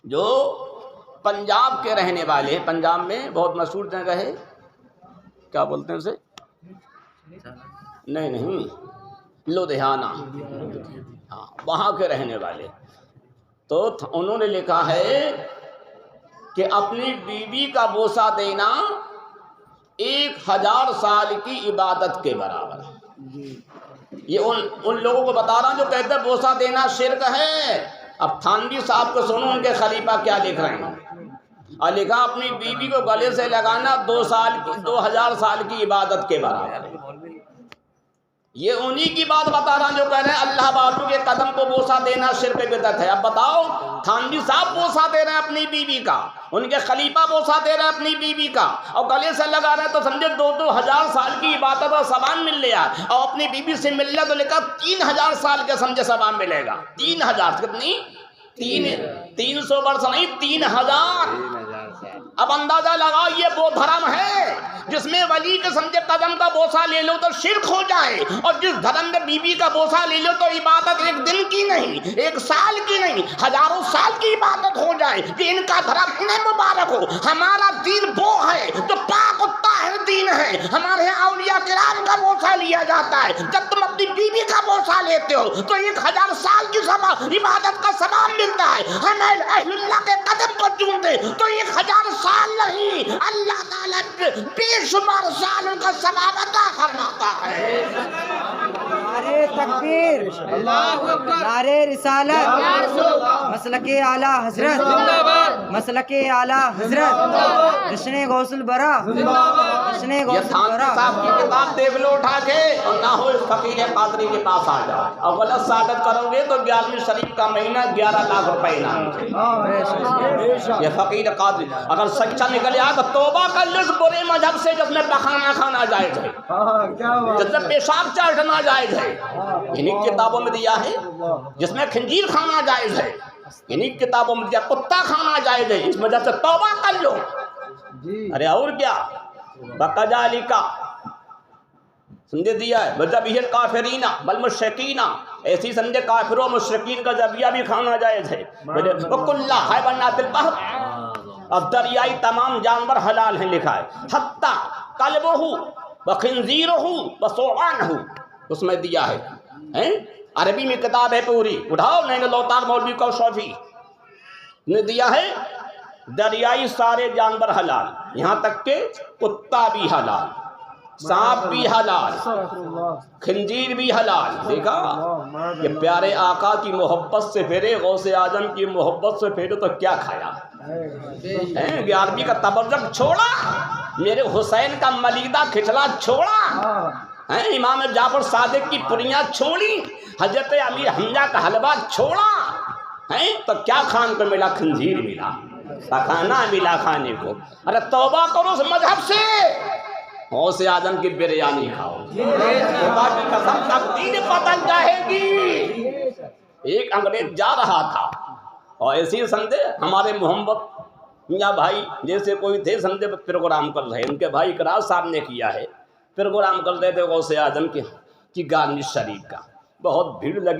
جو پنجاب کے رہنے والے ہیں۔ پنجاب میں بہت مشہور جگہ ہے، کیا بولتے ہیں اسے؟ نہیں لدھیانہ، ہاں وہاں کے رہنے والے۔ تو انہوں نے لکھا ہے کہ اپنی بیوی کا بوسہ دینا 1000 سال کی عبادت کے برابر ہے۔ یہ ان لوگوں کو بتا رہا ہوں جو کہتے ہیں بوسہ دینا شرک ہے۔ اب تھانوی صاحب کو سنو ان کے خلیفہ کیا لکھ رہے ہیں، اور لکھا اپنی بیوی کو گلے سے لگانا 2000 سال کی عبادت کے برابر ہے۔ یہ انہی کی بات بتا رہا ہوں جو کہہ رہے ہیں اللہ والوں کے قدم کو بوسہ دینا شرک بدعت ہے۔ اب بتاؤ، تھانوی صاحب بوسہ دے رہے ہیں اپنی بیوی کا، ان کے خلیفہ بوسہ دے رہے ہیں اپنی بیوی کا، اور گلے سے لگا رہے ہیں، تو سمجھے 2000 سال کی عبادت اور ثواب مل لیا۔ اور اپنی بیوی سے مل لیا تو لکھا 3000 سال کے سمجھے ثواب ملے گا۔ 3000 کتنی؟ 300 برس نہیں، 3000۔ اب اندازہ لگاؤ، یہ وہ دھرم ہے جس میں ولی کے سمجھے قدم کا بوسہ لے لو تو شرک ہو جائے، اور جس دھرم میں بیوی کا بوسہ لے لو تو عبادت 1 دن کی نہیں، 1 سال کی نہیں، ہزاروں سال کی عبادت ہو جائے۔ کہ ان کا دھرم انہیں مبارک ہو۔ ہمارا دین وہ ہے جو پاک و طاہر دین ہے۔ ہمارے یہاں اولیاء کرام کا بوسہ لیا جاتا ہے۔ جب تم اپنی بیوی کا بوسہ لیتے ہو تو 1000 سال کی عبادت کا ثواب ملتا ہے۔ ہم اہل اللہ کے قدم کو چومتے تو 1000 سال نہیں، اللہ تعالیٰ بے شمار سالوں کا ثواب عطا فرماتا ہے۔ نعرے تکبیر، نعرے رسالت، مسلک اعلیٰ حضرت، مسلک اعلیٰ حضرت، جشن غوث البرا، جشن یہ غوث تھانوی البرا۔ صاحب کی کتاب دیکھ لو اٹھا کے، اور نہ ہو اس فقیر قادری کے پاس آ جاؤ، اور غلط ثابت کرو گے تو 11ویں شریف کا مہینہ 11 لاکھ روپے انعام ہے۔ یہ فقیر قادری اگر سچا نکل آیا تو توبہ کر لو اس برے مذہب سے جس میں پخانا کھانا جائز ہے، جس میں پیشاب چاٹنا جائز ہے، انہیں کتابوں میں دیا ہے۔ جس میں خنزیر کھانا جائز ہے، انہیں کتابوں میں دیا کتا کھانا جائز ہے۔ اس وجہ سے توبہ کر لو۔ ارے اور کیا، بقذالک سمجھے دیا ہے، وذبیح الکافرین والمشرکین، ایسی سمجھے کافروں مشرکین کا ذبیحہ بھی کھانا جائز ہے۔ وکل حیوانات البحر، اب دریائی تمام جانور حلال ہیں لکھا ہے، حتی کلبہ وخنزیرہ وصوعانہ، اس میں دیا ہے۔ عربی میں کتاب ہے پوری، اٹھاؤ نین لوتار مولوی کو شوفی نے دیا ہے۔ دریائی سارے جانور حلال، یہاں تک کہ کتا بھی حلال، سانپ بھی حلال، خنزیر بھی حلال۔ دیکھا یہ پیارے آقا کی محبت سے پھیرے، غوث اعظم کی محبت سے پھیرے تو کیا کھایا؟ 11ویں کا تبرک چھوڑا، میرے حسین کا ملیدہ کھچلا چھوڑا، امام جعفر صادق کی پریاں چھوڑی، حضرت امیر حمزہ کا حلوہ چھوڑا، تو کیا کھان کو ملا؟ خنزیر ملا۔ پکانا ملا کھانے کو. ارے توبہ کرو اس مذہب سے. غوث اعظم کی بریانی کھاؤ, خدا کی قسم تقدیر بدل جائے گی. ایک انگریز جا رہا تھا اور ایسی سمجھے ہمارے محمد میاں بھائی جیسے کوئی تھے سمجھے پروگرام کر رہے, ان کے بھائی اقرار صاحب نے کیا ہے, پروگرام کر رہے تھے غوث اعظم کی گارنش شریف کا. بہت بھیڑ لگی.